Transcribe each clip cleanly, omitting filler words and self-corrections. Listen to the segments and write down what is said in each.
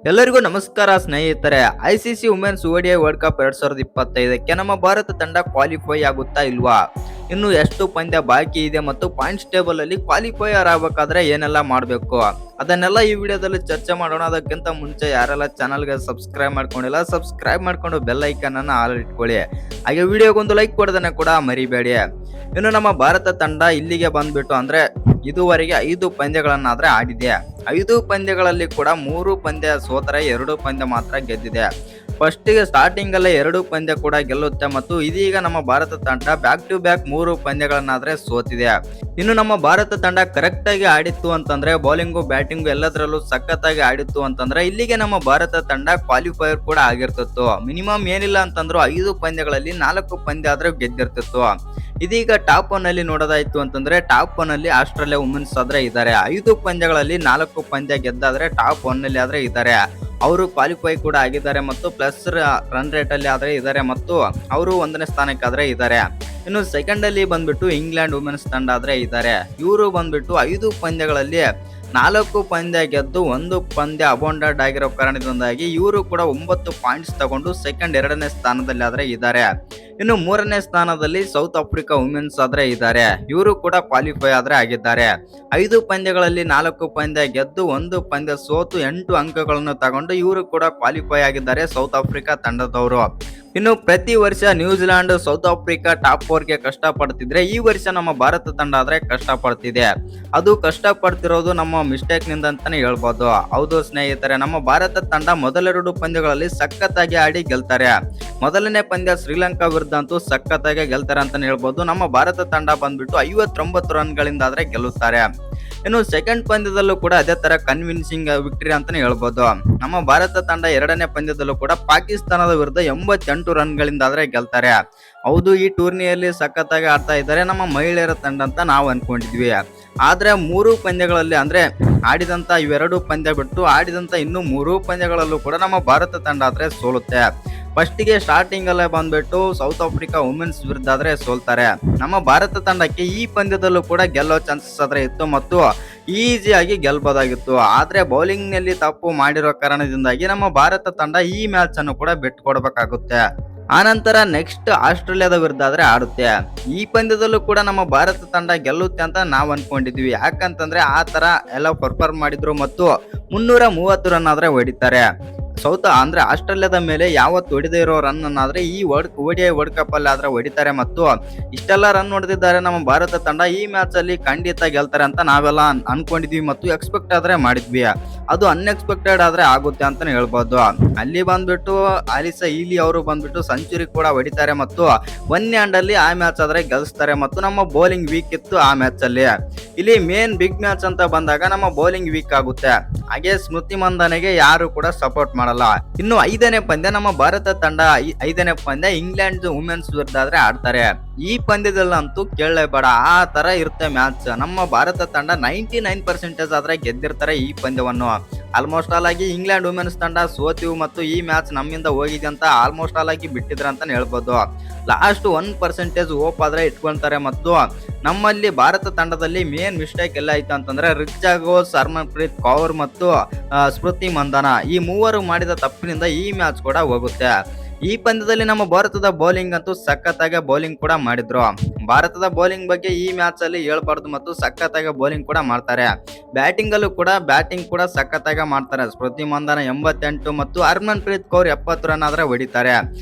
ಎಲ್ಲರಿಗೂ ನಮಸ್ಕಾರ ಸ್ನೇಹಿತರೆ. ICC women's ODI world cup 2025ಕ್ಕೆ ನಮ್ಮ ಭಾರತ ತಂಡ ಕ್ವಾಲಿಫೈ ಆಗುತ್ತಾ ಇಲ್ವಾ? ಇನ್ನು ಎಷ್ಟು ಪಂದ್ಯ ಬಾಕಿ ಇದೆ ಮತ್ತು ಪಾಯಿಂಟ್ಸ್ ಟೇಬಲ್ ಅಲ್ಲಿ ಕ್ವಾಲಿಫೈಯರ್ ಆಗಬೇಕಾದ್ರೆ ಏನೆಲ್ಲ ಮಾಡಬೇಕು ಅದನ್ನೆಲ್ಲ ಈ ವಿಡಿಯೋದಲ್ಲಿ ಚರ್ಚೆ ಮಾಡೋಣ. ಅದಕ್ಕಿಂತ ಮುಂಚೆ ಯಾರೆಲ್ಲ ಚಾನಲ್ಗೆ ಸಬ್ಸ್ಕ್ರೈಬ್ ಮಾಡ್ಕೊಂಡಿಲ್ಲ ಸಬ್ಸ್ಕ್ರೈಬ್ ಮಾಡ್ಕೊಂಡು ಬೆಲ್ ಐಕನ್ ಅನ್ನ ಆಲ್ ಇಟ್ಕೊಳ್ಳಿ. ಹಾಗೆ ವಿಡಿಯೋಗೊಂದು ಲೈಕ್ ಕೊಡೋದನ್ನ ಕೂಡ ಮರಿಬೇಡಿ. ಇನ್ನು ನಮ್ಮ ಭಾರತ ತಂಡ ಇಲ್ಲಿಗೆ ಬಂದ್ಬಿಟ್ಟು ಅಂದ್ರೆ ಇದುವರೆಗೆ 5 ಪಂದ್ಯಗಳನ್ನಾದ್ರೆ ಆಡಿದೆ. 5 ಪಂದ್ಯಗಳಲ್ಲಿ ಕೂಡ 3 ಪಂದ್ಯ ಸೋತರೆ 2 ಪಂದ್ಯ ಮಾತ್ರ ಗೆದ್ದಿದೆ. ಫಸ್ಟಿಗೆ ಸ್ಟಾರ್ಟಿಂಗ್ ಅಲ್ಲೇ 2 ಪಂದ್ಯ ಕೂಡ ಗೆಲ್ಲುತ್ತೆ ಮತ್ತು ಇದೀಗ ನಮ್ಮ ಭಾರತ ತಂಡ ಬ್ಯಾಕ್ ಟು ಬ್ಯಾಕ್ 3 ಪಂದ್ಯಗಳನ್ನಾದ್ರೆ ಸೋತಿದೆ. ಇನ್ನು ನಮ್ಮ ಭಾರತ ತಂಡ ಕರೆಕ್ಟ್ ಆಗಿ ಆಡಿತ್ತು ಅಂತಂದ್ರೆ ಬೌಲಿಂಗು ಬ್ಯಾಟಿಂಗು ಎಲ್ಲದರಲ್ಲೂ ಸಖತ್ತಾಗಿ ಆಡಿತ್ತು ಅಂತಂದ್ರೆ ಇಲ್ಲಿಗೆ ನಮ್ಮ ಭಾರತ ತಂಡ ಕ್ವಾಲಿಫೈಯರ್ ಕೂಡ ಆಗಿರ್ತಿತ್ತು. ಮಿನಿಮಮ್ ಏನಿಲ್ಲ ಅಂತಂದ್ರು 5 ಪಂದ್ಯಗಳಲ್ಲಿ 4 ಪಂದ್ಯ ಆದ್ರೆ ಗೆದ್ದಿರ್ತಿತ್ತು. ಇದೀಗ ಟಾಪ್ 1 ಅಲ್ಲಿ ನೋಡೋದಾಯ್ತು ಅಂತಂದ್ರೆ ಟಾಪ್ 1 ಅಲ್ಲಿ ಆಸ್ಟ್ರೇಲಿಯಾ ವುಮೆನ್ಸ್ ಆದ್ರೆ ಇದ್ದಾರೆ. 5 ಪಂದ್ಯಗಳಲ್ಲಿ 4 ಪಂದ್ಯ ಗೆದ್ದಾದ್ರೆ ಟಾಪ್ 1 ಅಲ್ಲಿ ಆದ್ರೆ ಇದ್ದಾರೆ. ಅವರು ಕ್ವಾಲಿಫೈ ಕೂಡ ಆಗಿದ್ದಾರೆ ಮತ್ತು ಪ್ಲಸ್ ರನ್ ರೇಟ್ ಅಲ್ಲಿ ಆದ್ರೆ ಇದ್ದಾರೆ ಮತ್ತು ಅವರು 1ನೇ ಸ್ಥಾನಕ್ಕೆ ಆದ್ರೆ ಇದ್ದಾರೆ. ಇನ್ನು ಸೆಕೆಂಡ್ ಅಲ್ಲಿ ಬಂದ್ಬಿಟ್ಟು ಇಂಗ್ಲೆಂಡ್ ವುಮೆನ್ಸ್ ತಂಡ ಆದ್ರೆ ಇದ್ದಾರೆ. ಇವರು ಬಂದ್ಬಿಟ್ಟು 5 ಪಂದ್ಯಗಳಲ್ಲಿ 4 ಪಂದ್ಯ ಗೆದ್ದು 1 ಪಂದ್ಯ ಅಬೌಂಡೆಡ್ ಆಗಿರೋ ಕಾರಣದಿಂದಾಗಿ ಇವರು ಕೂಡ 9 ಪಾಯಿಂಟ್ಸ್ ತಗೊಂಡು ಸೆಕೆಂಡ್ 2ನೇ ಸ್ಥಾನದಲ್ಲಿ ಆದ್ರೆ ಇದ್ದಾರೆ. ಇನ್ನು 3ನೇ ಸ್ಥಾನದಲ್ಲಿ ಸೌತ್ ಆಫ್ರಿಕಾ ವುಮೆನ್ಸ್ ಆದ್ರೆ ಇದ್ದಾರೆ. ಇವರು ಕೂಡ ಕ್ವಾಲಿಫೈ ಆದ್ರೆ ಆಗಿದ್ದಾರೆ. 5 ಪಂದ್ಯಗಳಲ್ಲಿ 4 ಪಂದ್ಯ ಗೆದ್ದು 1 ಪಂದ್ಯ ಸೋತು 8 ಅಂಕಗಳನ್ನು ತಗೊಂಡು ಇವರು ಕೂಡ ಕ್ವಾಲಿಫೈ ಆಗಿದ್ದಾರೆ ಸೌತ್ ಆಫ್ರಿಕಾ ತಂಡದವರು. ಇನ್ನು ಪ್ರತಿ ವರ್ಷ ನ್ಯೂಜಿಲೆಂಡ್ ಸೌತ್ ಆಫ್ರಿಕಾ ಟಾಪ್ 4ಗೆ ಕಷ್ಟ ಪಡ್ತಿದ್ರೆ ಈ ವರ್ಷ ನಮ್ಮ ಭಾರತ ತಂಡ ಆದ್ರೆ ಕಷ್ಟ ಪಡ್ತಿದೆ. ಅದು ಕಷ್ಟ ಪಡ್ತಿರೋದು ನಮ್ಮ ಮಿಸ್ಟೇಕ್ ನಿಂದ ಅಂತಾನೆ ಹೇಳ್ಬೋದು. ಹೌದು ಸ್ನೇಹಿತರೆ, ನಮ್ಮ ಭಾರತ ತಂಡ ಮೊದಲೆರಡು ಪಂದ್ಯಗಳಲ್ಲಿ ಸಖತ್ತಾಗಿ ಆಡಿ ಗೆಲ್ತಾರೆ. ಮೊದಲನೇ ಪಂದ್ಯ ಶ್ರೀಲಂಕಾ ವಿರುದ್ಧ ಅಂತೂ ಸಖತ್ತಾಗಿ ಗೆಲ್ತಾರೆ ಅಂತಾನೆ ಹೇಳ್ಬೋದು. ನಮ್ಮ ಭಾರತ ತಂಡ ಬಂದ್ಬಿಟ್ಟು 59 ರನ್ಗಳಿಂದ ಆದ್ರೆ ಗೆಲ್ಲುತ್ತಾರೆ. ಇನ್ನು ಸೆಕೆಂಡ್ ಪಂದ್ಯದಲ್ಲೂ ಕೂಡ ಅದೇ ತರ ಕನ್ವಿನ್ಸಿಂಗ್ ವಿಕ್ಟರಿ ಅಂತಾನೆ ಹೇಳ್ಬೋದು. ನಮ್ಮ ಭಾರತ ತಂಡ 2ನೇ ಪಂದ್ಯದಲ್ಲೂ ಕೂಡ ಪಾಕಿಸ್ತಾನದ ವಿರುದ್ಧ 88 ರನ್ಗಳಿಂದ ಆದ್ರೆ ಗೆಲ್ತಾರೆ. ಹೌದು, ಈ ಟೂರ್ನಿಯಲ್ಲಿ ಸಖತ್ತಾಗಿ ಆಡ್ತಾ ಇದ್ದಾರೆ ನಮ್ಮ ಮಹಿಳೆಯರ ತಂಡ ಅಂತ ನಾವು ಅನ್ಕೊಂಡಿದ್ವಿ. ಆದ್ರೆ 3 ಪಂದ್ಯಗಳಲ್ಲಿ ಅಂದ್ರೆ ಆಡಿದಂತ ಇವೆರಡು ಪಂದ್ಯ ಬಿಟ್ಟು ಆಡಿದಂತ ಇನ್ನು 3 ಪಂದ್ಯಗಳಲ್ಲೂ ಕೂಡ ನಮ್ಮ ಭಾರತ ತಂಡ ಆದ್ರೆ ಸೋಲುತ್ತೆ. ಫಸ್ಟಿಗೆ ಸ್ಟಾರ್ಟಿಂಗ್ ಅಲ್ಲೇ ಬಂದ್ಬಿಟ್ಟು ಸೌತ್ ಆಫ್ರಿಕಾ ವುಮೆನ್ಸ್ ವಿರುದ್ಧ ಆದ್ರೆ ಸೋಲ್ತಾರೆ. ನಮ್ಮ ಭಾರತ ತಂಡಕ್ಕೆ ಈ ಪಂದ್ಯದಲ್ಲೂ ಕೂಡ ಗೆಲ್ಲೋ ಚಾನ್ಸಸ್ ಆದ್ರೆ ಇತ್ತು ಮತ್ತು ಈಸಿಯಾಗಿ ಗೆಲ್ಬೋದಾಗಿತ್ತು. ಆದ್ರೆ ಬೌಲಿಂಗ್ ನಲ್ಲಿ ತಪ್ಪು ಮಾಡಿರೋ ಕಾರಣದಿಂದಾಗಿ ನಮ್ಮ ಭಾರತ ತಂಡ ಈ ಮ್ಯಾಚ್ ಅನ್ನು ಕೂಡ ಬಿಟ್ಟು ಕೊಡಬೇಕಾಗುತ್ತೆ. ಆನಂತರ ನೆಕ್ಸ್ಟ್ ಆಸ್ಟ್ರೇಲಿಯಾದ ವಿರುದ್ಧ ಆದ್ರೆ ಆಡುತ್ತೆ. ಈ ಪಂದ್ಯದಲ್ಲೂ ಕೂಡ ನಮ್ಮ ಭಾರತ ತಂಡ ಗೆಲ್ಲುತ್ತೆ ಅಂತ ನಾವು ಅನ್ಕೊಂಡಿದ್ವಿ. ಯಾಕಂತಂದ್ರೆ ಆ ತರ ಎಲ್ಲ ಪರ್ಫಾರ್ಮ್ ಮಾಡಿದ್ರು ಮತ್ತು 330 ರನ್ ಆದ್ರೆ ಹೊಡಿತಾರೆ. ಅಂದ್ರೆ ಆಸ್ಟ್ರೇಲಿಯಾದ ಮೇಲೆ ಯಾವತ್ತು ಹೊಡೆದೇ ಇರೋ ರನ್ ಅನ್ನಾದ್ರೆ ಈ ಓಡಿಐ ವರ್ಲ್ಡ್ ಕಪ್ ಅಲ್ಲಿ ಆದ್ರೆ ಹೊಡಿತಾರೆ ಮತ್ತು ಇಷ್ಟೆಲ್ಲ ರನ್ ಹೊಡೆದಿದ್ದಾರೆ ನಮ್ಮ ಭಾರತ ತಂಡ ಈ ಮ್ಯಾಚ್ ಅಲ್ಲಿ ಖಂಡಿತ ಗೆಲ್ತಾರೆ ಅಂತ ನಾವೆಲ್ಲ ಅನ್ಕೊಂಡಿದ್ವಿ ಮತ್ತು ಎಕ್ಸ್ಪೆಕ್ಟ್ ಆದ್ರೆ ಮಾಡಿದ್ವಿ. ಅದು ಅನ್ಎಕ್ಸ್ಪೆಕ್ಟೆಡ್ ಆದ್ರೆ ಆಗುತ್ತೆ ಅಂತಾನೆ ಹೇಳ್ಬೋದು. ಅಲ್ಲಿ ಬಂದ್ಬಿಟ್ಟು ಆಲಿಸಾ ಈಲಿ ಅವರು ಬಂದ್ಬಿಟ್ಟು ಸೆಂಚುರಿ ಕೂಡ ಹೊಡಿತಾರೆ ಮತ್ತು 1 ಹ್ಯಾಂಡ್ ಅಲ್ಲಿ ಆ ಮ್ಯಾಚ್ ಆದ್ರೆ ಗೆಲ್ಸ್ತಾರೆ ಮತ್ತು ನಮ್ಮ ಬೌಲಿಂಗ್ ವೀಕ್ ಇತ್ತು ಆ ಮ್ಯಾಚ್ ಅಲ್ಲಿ. ಇಲ್ಲಿ ಮೇನ್ ಬಿಗ್ ಮ್ಯಾಚ್ ಅಂತ ಬಂದಾಗ ನಮ್ಮ ಬೌಲಿಂಗ್ ವೀಕ್ ಆಗುತ್ತೆ. ಹಾಗೆ ಸ್ಮೃತಿ ಮಂದನೆಗೆ ಯಾರು ಕೂಡ ಸಪೋರ್ಟ್ ಮಾಡಲ್ಲ. ಇನ್ನು 5ನೇ ಪಂದ್ಯ ನಮ್ಮ ಭಾರತ ತಂಡ 5ನೇ ಪಂದ್ಯ ಇಂಗ್ಲೆಂಡ್ ವುಮೆನ್ಸ್ ವಿರುದ್ಧ ಆದ್ರೆ ಆಡ್ತಾರೆ. ಈ ಪಂದ್ಯದಲ್ಲಂತೂ ಕೇಳಲೇಬೇಡ, ಆ ತರ ಇರುತ್ತೆ ಮ್ಯಾಚ್. ನಮ್ಮ ಭಾರತ ತಂಡ 99% ಆದ್ರೆ ಗೆದ್ದಿರ್ತಾರೆ ಈ ಪಂದ್ಯವನ್ನು. ಆಲ್ಮೋಸ್ಟ್ ಆಲ್ ಆಗಿ ಇಂಗ್ಲೆಂಡ್ ವುಮೆನ್ಸ್ ತಂಡ ಸೋತಿವು ಮತ್ತು ಈ ಮ್ಯಾಚ್ ನಮ್ಮಿಂದ ಹೋಗಿದೆ ಅಂತ ಆಲ್ಮೋಸ್ಟ್ ಆಲ್ ಆಗಿ ಬಿಟ್ಟಿದ್ರ ಅಂತಾನೆ ಹೇಳ್ಬೋದು. ಲಾಸ್ಟ್ 1% ಹೋಪ್ ಆದ್ರೆ ಇಟ್ಕೊಳ್ತಾರೆ ಮತ್ತು ನಮ್ಮಲ್ಲಿ ಭಾರತ ತಂಡದಲ್ಲಿ ಮೇನ್ ಮಿಸ್ಟೇಕ್ ಎಲ್ಲ ಆಯ್ತು ಅಂತಂದ್ರೆ ರಿಚಾ ಘೋಷ್, ಹರ್ಮನ್ಪ್ರೀತ್ ಕೌರ್ ಮತ್ತು ಸ್ಮೃತಿ ಮಂದನ ಈ ಮೂವರು ಮಾಡಿದ ತಪ್ಪಿನಿಂದ ಈ ಮ್ಯಾಚ್ ಕೂಡ ಹೋಗುತ್ತೆ. ಈ ಪಂದ್ಯದಲ್ಲಿ ನಮ್ಮ ಭಾರತದ ಬೌಲಿಂಗ್ ಅಂತೂ ಸಖತ್ತಾಗಿ ಬೌಲಿಂಗ್ ಕೂಡ ಮಾಡಿದ್ರು. ಭಾರತದ ಬೌಲಿಂಗ್ ಬಗ್ಗೆ ಈ ಮ್ಯಾಚ್ ಅಲ್ಲಿ ಹೇಳ್ಬಾರ್ದು ಮತ್ತು ಸಖತ್ತಾಗಿ ಬೌಲಿಂಗ್ ಕೂಡ ಮಾಡ್ತಾರೆ. ಬ್ಯಾಟಿಂಗ್ ಅಲ್ಲೂ ಕೂಡ ಬ್ಯಾಟಿಂಗ್ ಕೂಡ ಸಖತ್ತಾಗಿ ಮಾಡ್ತಾರೆ. ಸ್ಮೃತಿ ಮಂದನ 88 ಮತ್ತು ಹರ್ಮನ್ಪ್ರೀತ್ ಕೌರ್ 70 ರನ್ ಆದ್ರೆ ಹೊಡಿತಾರೆ.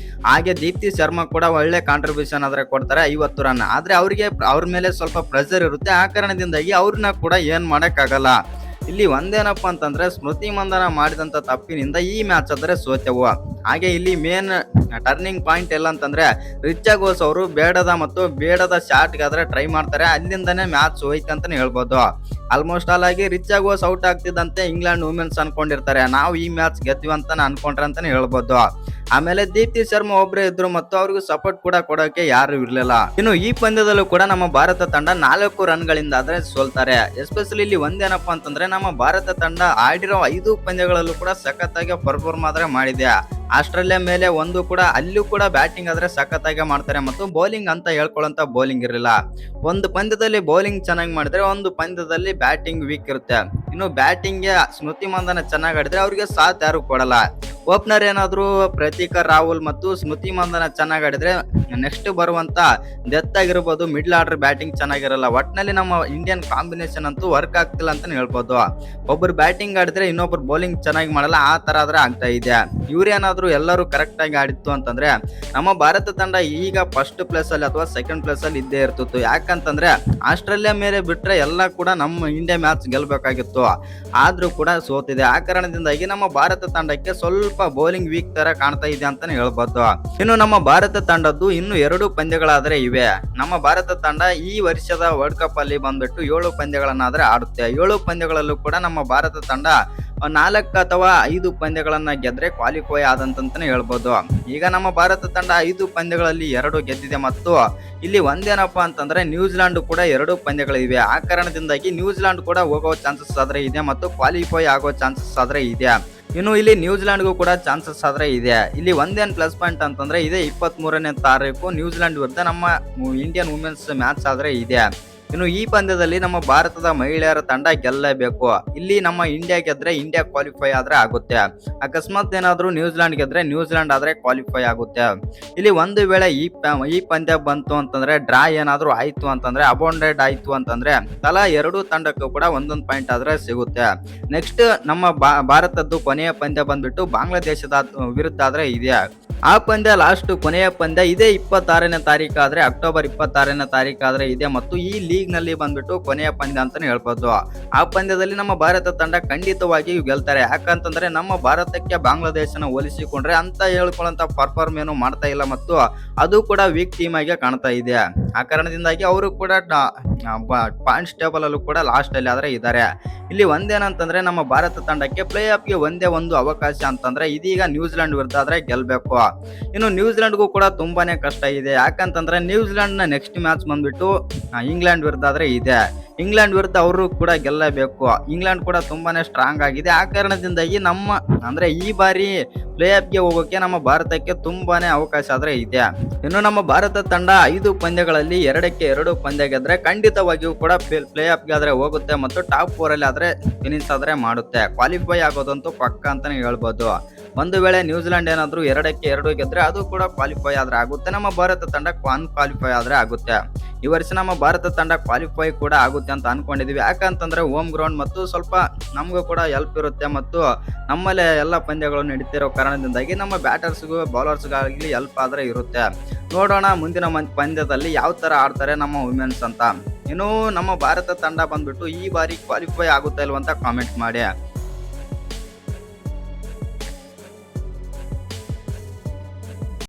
ಹಾಗೆ ದೀಪ್ತಿ ಶರ್ಮಾ ಕೂಡ ಒಳ್ಳೆ ಕಾಂಟ್ರಿಬ್ಯೂಷನ್ ಆದ್ರೆ ಕೊಡ್ತಾರೆ 50 ರನ್. ಆದ್ರೆ ಅವ್ರ ಮೇಲೆ ಸ್ವಲ್ಪ ಪ್ರೆಷರ್ ಇರುತ್ತೆ. ಆ ಕಾರಣದಿಂದಾಗಿ ಅವ್ರನ್ನ ಕೂಡ ಏನ್ ಮಾಡಕ್ ಆಗಲ್ಲ. ಇಲ್ಲಿ ಒಂದೇನಪ್ಪ ಅಂತಂದ್ರೆ ಸ್ಮೃತಿ ಮಂದನ ಮಾಡಿದಂತ ತಪ್ಪಿನಿಂದ ಈ ಮ್ಯಾಚ್ ಆದ್ರೆ ಸೋತೆವು. ಹಾಗೆ ಇಲ್ಲಿ ಮೇನ್ ಟರ್ನಿಂಗ್ ಪಾಯಿಂಟ್ ಎಲ್ಲ ಅಂತಂದ್ರೆ ರಿಚಾ ಘೋಷ್ ಅವರು ಬೇಡದ ಶಾಟ್ ಆದ್ರೆ ಟ್ರೈ ಮಾಡ್ತಾರೆ. ಅಲ್ಲಿಂದಾನೇ ಮ್ಯಾಚ್ ಹೋಯ್ತು ಅಂತಾನೆ ಹೇಳ್ಬೋದು. ಆಲ್ಮೋಸ್ಟ್ ಆಲ್ ಆಗಿ ರಿಚಾ ಘೋಷ್ ಔಟ್ ಆಗ್ತಿದ್ದಂತೆ ಇಂಗ್ಲೆಂಡ್ ವುಮೆನ್ಸ್ ಅನ್ಕೊಂಡಿರ್ತಾರೆ ನಾವು ಈ ಮ್ಯಾಚ್ ಗೆದ್ವಿ ಅಂತ ಅನ್ಕೊಂಡ್ರೆ ಅಂತಾನೆ ಹೇಳ್ಬೋದು. ಆಮೇಲೆ ದೀಪ್ತಿ ಶರ್ಮಾ ಒಬ್ರೇ ಇದ್ರು ಮತ್ತು ಅವ್ರಿಗೂ ಸಪೋರ್ಟ್ ಕೂಡ ಕೊಡೋಕೆ ಯಾರು ಇರ್ಲಿಲ್ಲ. ಇನ್ನು ಈ ಪಂದ್ಯದಲ್ಲೂ ಕೂಡ ನಮ್ಮ ಭಾರತ ತಂಡ 4 ರನ್ಗಳಿಂದ ಆದ್ರೆ ಸೋಲ್ತಾರೆ. ಎಸ್ಪೆಷಲಿ ಇಲ್ಲಿ ಒಂದೇನಪ್ಪ ಅಂತಂದ್ರೆ ನಮ್ಮ ಭಾರತ ತಂಡ ಆಡಿರೋ 5 ಪಂದ್ಯಗಳಲ್ಲೂ ಕೂಡ ಸಖತ್ತಾಗಿ ಪರ್ಫಾರ್ಮ್ ಆದ್ರೆ ಮಾಡಿದೆ. ಆಸ್ಟ್ರೇಲಿಯಾ ಮೇಲೆ ಒಂದು ಕೂಡ ಅಲ್ಲೂ ಕೂಡ ಬ್ಯಾಟಿಂಗ್ ಆದ್ರೆ ಸಖತ್ತಾಗಿ ಮಾಡ್ತಾರೆ ಮತ್ತು ಬೌಲಿಂಗ್ ಅಂತ ಹೇಳ್ಕೊಳ್ಳೋಂತ ಬೌಲಿಂಗ್ ಇರಲಿಲ್ಲ. ಒಂದು ಪಂದ್ಯದಲ್ಲಿ ಬೌಲಿಂಗ್ ಚೆನ್ನಾಗಿ ಮಾಡಿದ್ರೆ ಒಂದು ಪಂದ್ಯದಲ್ಲಿ ಬ್ಯಾಟಿಂಗ್ ವೀಕ್ ಇರುತ್ತೆ. ಇನ್ನು ಬ್ಯಾಟಿಂಗ್ಗೆ ಸ್ಮೃತಿ ಮಂದನ ಚೆನ್ನಾಗಿ ಆಡಿದ್ರೆ ಅವ್ರಿಗೆ ಸಾಥ್ ಯಾರು ಕೊಡಲ್ಲ. ಓಪನರ್ ಏನಾದ್ರು ಪ್ರತೀಕರ್ ರಾಹುಲ್ ಮತ್ತು ಸ್ಮೃತಿ ಮಂದನ ಚೆನ್ನಾಗಿ ಆಡಿದ್ರೆ ನೆಕ್ಸ್ಟ್ ಬರುವಂತ ಡೆತ್ ಆಗಿರ್ಬೋದು ಮಿಡ್ಲ್ ಆರ್ಡರ್ ಬ್ಯಾಟಿಂಗ್ ಚೆನ್ನಾಗಿರಲ್ಲ. ಒಟ್ನಲ್ಲಿ ನಮ್ಮ ಇಂಡಿಯನ್ ಕಾಂಬಿನೇಷನ್ ಅಂತೂ ವರ್ಕ್ ಆಗ್ತಿಲ್ಲ ಅಂತಾನೆ ಹೇಳ್ಬೋದು. ಒಬ್ಬರು ಬ್ಯಾಟಿಂಗ್ ಆಡಿದ್ರೆ ಇನ್ನೊಬ್ರು ಬೌಲಿಂಗ್ ಚೆನ್ನಾಗಿ ಮಾಡಲ್ಲ, ಆ ತರ ಆದ್ರೆ ಆಗ್ತಾ ಇದೆ. ಇವ್ರೇನಾದ್ರು ಎಲ್ಲರೂ ಕರೆಕ್ಟ್ ಆಗಿ ಆಡಿತ್ತು ಅಂತಂದ್ರೆ ನಮ್ಮ ಭಾರತ ತಂಡ ಈಗ ಫಸ್ಟ್ ಪ್ಲೇಸ್ ಅಲ್ಲಿ ಅಥವಾ ಸೆಕೆಂಡ್ ಪ್ಲೇಸ್ ಅಲ್ಲಿ ಇದ್ದೇ ಇರ್ತಿತ್ತು. ಯಾಕಂತಂದ್ರೆ ಆಸ್ಟ್ರೇಲಿಯಾ ಮೇಲೆ ಬಿಟ್ರೆ ಎಲ್ಲ ಕೂಡ ನಮ್ಮ ಇಂಡಿಯಾ ಮ್ಯಾಚ್ ಗೆಲ್ಬೇಕಾಗಿತ್ತು, ಆದ್ರೂ ಕೂಡ ಸೋತಿದೆ. ಆ ಕಾರಣದಿಂದಾಗಿ ನಮ್ಮ ಭಾರತ ತಂಡಕ್ಕೆ ಸ್ವಲ್ಪ ಬೌಲಿಂಗ್ ವೀಕ್ ತರ ಕಾಣ್ತಾ ಇದೆ ಅಂತಾನೆ ಹೇಳ್ಬೋದು. ಇನ್ನು ನಮ್ಮ ಭಾರತ ತಂಡದ್ದು ಇನ್ನು 2 ಪಂದ್ಯಗಳಾದ್ರೆ ಇವೆ. ನಮ್ಮ ಭಾರತ ತಂಡ ಈ ವರ್ಷದ ವರ್ಲ್ಡ್ ಕಪ್ ಅಲ್ಲಿ ಬಂದ್ಬಿಟ್ಟು 7 ಪಂದ್ಯಗಳನ್ನಾದ್ರೆ ಆಡುತ್ತೆ. 7 ಪಂದ್ಯಗಳಲ್ಲೂ ಕೂಡ ನಮ್ಮ ಭಾರತ ತಂಡ 4 ಅಥವಾ 5 ಪಂದ್ಯಗಳನ್ನ ಗೆದ್ರೆ ಕ್ವಾಲಿಫೈ ಆದಂತಾನೆ ಹೇಳ್ಬೋದು. ಈಗ ನಮ್ಮ ಭಾರತ ತಂಡ 5 ಪಂದ್ಯಗಳಲ್ಲಿ 2 ಗೆದ್ದಿದೆ ಮತ್ತು ಇಲ್ಲಿ ಒಂದೇನಪ್ಪ ಅಂತಂದ್ರೆ ನ್ಯೂಜಿಲೆಂಡ್ ಕೂಡ 2 ಪಂದ್ಯಗಳಿವೆ. ಆ ಕಾರಣದಿಂದಾಗಿ ನ್ಯೂಜಿಲೆಂಡ್ ಕೂಡ ಹೋಗೋ ಚಾನ್ಸಸ್ ಆದ್ರೆ ಇದೆ ಮತ್ತು ಕ್ವಾಲಿಫೈ ಆಗೋ ಚಾನ್ಸಸ್ ಆದ್ರೆ ಇದೆ. ಇನ್ನು ಇಲ್ಲಿ ನ್ಯೂಜಿಲೆಂಡ್ಗೂ ಕೂಡ ಚಾನ್ಸಸ್ ಆದ್ರೆ ಇದೆ. ಇಲ್ಲಿ ಒಂದೇನ್ ಪ್ಲಸ್ ಪಾಯಿಂಟ್ ಅಂತಂದ್ರೆ ಇದೇ 23ನೇ ತಾರೀಕು ನ್ಯೂಜಿಲೆಂಡ್ ವಿರುದ್ಧ ನಮ್ಮ ಇಂಡಿಯನ್ ವುಮೆನ್ಸ್ ಮ್ಯಾಚ್ ಆದ್ರೆ ಇದೆ. ಇನ್ನು ಈ ಪಂದ್ಯದಲ್ಲಿ ನಮ್ಮ ಭಾರತದ ಮಹಿಳೆಯರ ತಂಡ ಗೆಲ್ಲಬೇಕು. ಇಲ್ಲಿ ನಮ್ಮ ಇಂಡಿಯಾ ಗೆದ್ರೆ ಇಂಡಿಯಾ ಕ್ವಾಲಿಫೈ ಆದ್ರೆ ಆಗುತ್ತೆ. ಅಕಸ್ಮಾತ್ ಏನಾದ್ರು ನ್ಯೂಜಿಲೆಂಡ್ ಗೆದ್ರೆ ನ್ಯೂಜಿಲೆಂಡ್ ಆದ್ರೆ ಕ್ವಾಲಿಫೈ ಆಗುತ್ತೆ. ಇಲ್ಲಿ ಒಂದು ವೇಳೆ ಈ ಪಂದ್ಯ ಬಂತು ಅಂತಂದ್ರೆ ಡ್ರಾ ಏನಾದ್ರು ಆಯ್ತು ಅಂತಂದ್ರೆ ಅಬೌಂಡೆಡ್ ಆಯ್ತು ಅಂತಂದ್ರೆ ತಲಾ 2 ತಂಡಕ್ಕೂ ಕೂಡ 1 ಪಾಯಿಂಟ್ ಆದ್ರೆ ಸಿಗುತ್ತೆ. ನೆಕ್ಸ್ಟ್ ನಮ್ಮ ಭಾರತದ್ದು ಕೊನೆಯ ಪಂದ್ಯ ಬಂದ್ಬಿಟ್ಟು ಬಾಂಗ್ಲಾದೇಶದ ವಿರುದ್ಧ ಆದ್ರೆ ಇದೆ. ಆ ಪಂದ್ಯ ಲಾಸ್ಟ್ ಕೊನೆಯ ಪಂದ್ಯ ಇದೇ 26ನೇ ತಾರೀಕು ಆದ್ರೆ ಅಕ್ಟೋಬರ್ 26ನೇ ತಾರೀಕು ಆದ್ರೆ ಇದೆ ಮತ್ತು ಈ ಲೀಗ್ ನಲ್ಲಿ ಬಂದ್ಬಿಟ್ಟು ಕೊನೆಯ ಪಂದ್ಯ ಅಂತಾನೆ ಹೇಳ್ಬೋದು. ಆ ಪಂದ್ಯದಲ್ಲಿ ನಮ್ಮ ಭಾರತ ತಂಡ ಖಂಡಿತವಾಗಿ ಗೆಲ್ತಾರೆ. ಯಾಕಂತಂದ್ರೆ ನಮ್ಮ ಭಾರತಕ್ಕೆ ಬಾಂಗ್ಲಾದೇಶನ ಹೋಲಿಸಿಕೊಂಡ್ರೆ ಅಂತ ಹೇಳ್ಕೊಳ್ಳೋಂತ ಪರ್ಫಾರ್ಮ್ ಏನು ಮಾಡ್ತಾ ಇಲ್ಲ ಮತ್ತು ಅದು ಕೂಡ ವೀಕ್ ಟೀಮ್ ಆಗಿ ಕಾಣ್ತಾ ಇದೆ. ಆ ಕಾರಣದಿಂದಾಗಿ ಅವರು ಕೂಡ ಪಾಯಿಂಟ್ಸ್ ಟೇಬಲ್ ಅಲ್ಲೂ ಕೂಡ ಲಾಸ್ಟ್ ಅಲ್ಲಿ ಆದ್ರೆ ಇದ್ದಾರೆ. ಇಲ್ಲಿ ಒಂದೇನಂತಂದ್ರೆ ನಮ್ಮ ಭಾರತ ತಂಡಕ್ಕೆ ಪ್ಲೇ ಆಫ್ಗೆ ಒಂದೇ ಒಂದು ಅವಕಾಶ ಅಂತಂದ್ರೆ ಇದೀಗ ನ್ಯೂಜಿಲೆಂಡ್ ವಿರುದ್ಧ ಆದ್ರೆ ಗೆಲ್ಬೇಕು. ಇನ್ನು ನ್ಯೂಜಿಲೆಂಡ್ಗೂ ಕೂಡ ತುಂಬಾನೇ ಕಷ್ಟ ಇದೆ. ಯಾಕಂತಂದ್ರೆ ನ್ಯೂಜಿಲೆಂಡ್ ನ ನೆಕ್ಸ್ಟ್ ಮ್ಯಾಚ್ ಬಂದ್ಬಿಟ್ಟು ಇಂಗ್ಲೆಂಡ್ ವಿರುದ್ಧ ಆದ್ರೆ ಇದೆ. ಇಂಗ್ಲೆಂಡ್ ವಿರುದ್ಧ ಅವರು ಕೂಡ ಗೆಲ್ಲಬೇಕು. ಇಂಗ್ಲೆಂಡ್ ಕೂಡ ತುಂಬಾನೇ ಸ್ಟ್ರಾಂಗ್ ಆಗಿದೆ. ಆ ಕಾರಣದಿಂದಾಗಿ ನಮ್ಮ ಅಂದ್ರೆ ಈ ಬಾರಿ ಪ್ಲೇ ಆಫ್ಗೆ ಹೋಗೋಕೆ ನಮ್ಮ ಭಾರತಕ್ಕೆ ತುಂಬಾನೇ ಅವಕಾಶ ಆದ್ರೆ ಇದೆ. ಇನ್ನು ನಮ್ಮ ಭಾರತ ತಂಡ 5 ಪಂದ್ಯಗಳಲ್ಲಿ 2ಕ್ಕೆ 2 ಪಂದ್ಯ ಗೆದ್ರೆ ಖಂಡಿತವಾಗಿಯೂ ಕೂಡ ಪ್ಲೇ ಆಫ್ಗೆ ಆದ್ರೆ ಹೋಗುತ್ತೆ ಮತ್ತು ಟಾಪ್ 4 ಅಲ್ಲಿ ಆದ್ರೆ ಫಿನಿಶ್ ಆದ್ರೆ ಮಾಡುತ್ತೆ. ಕ್ವಾಲಿಫೈ ಆಗೋದಂತೂ ಪಕ್ಕ ಅಂತಾನೆ ಹೇಳ್ಬೋದು. ಒಂದು ವೇಳೆ ನ್ಯೂಜಿಲೆಂಡ್ ಏನಾದ್ರು 2ಕ್ಕೆ 2 ಗೆದ್ರೆ ಅದು ಕೂಡ ಕ್ವಾಲಿಫೈ ಆದ್ರೆ ಆಗುತ್ತೆ. ನಮ್ಮ ಭಾರತ ತಂಡ ಕ್ವಾಲಿಫೈ ಆದ್ರೆ ಆಗುತ್ತೆ. ಈ ವರ್ಷ ನಮ್ಮ ಭಾರತ ತಂಡ ಕ್ವಾಲಿಫೈ ಕೂಡ ಆಗುತ್ತೆ ಅಂತ ಅನ್ಕೊಂಡಿದೀವಿ. ಯಾಕಂತಂದ್ರೆ ಹೋಮ್ ಗ್ರೌಂಡ್ ಮತ್ತು ಸ್ವಲ್ಪ ನಮಗೂ ಕೂಡ ಹೆಲ್ಪ್ ಇರುತ್ತೆ ಮತ್ತು ನಮ್ಮಲ್ಲೇ ಎಲ್ಲ ಪಂದ್ಯಗಳು ನಡೀತಿರೋ ಕಾರಣದಿಂದಾಗಿ ನಮ್ಮ ಬ್ಯಾಟರ್ಸ್ಗೂ ಬೌಲರ್ಸ್ಗಾಗಲಿ ಹೆಲ್ಪ್ ಆದ್ರೆ ಇರುತ್ತೆ. ನೋಡೋಣ ಮುಂದಿನ ಪಂದ್ಯದಲ್ಲಿ ಯಾವ ತರ ಆಡ್ತಾರೆ ನಮ್ಮ ವುಮೆನ್ಸ್ ಅಂತ. ಇನ್ನು ನಮ್ಮ ಭಾರತ ತಂಡ ಬಂದ್ಬಿಟ್ಟು ಈ ಬಾರಿ ಕ್ವಾಲಿಫೈ ಆಗುತ್ತೆ ಇಲ್ವಂತ ಕಾಮೆಂಟ್ ಮಾಡಿ.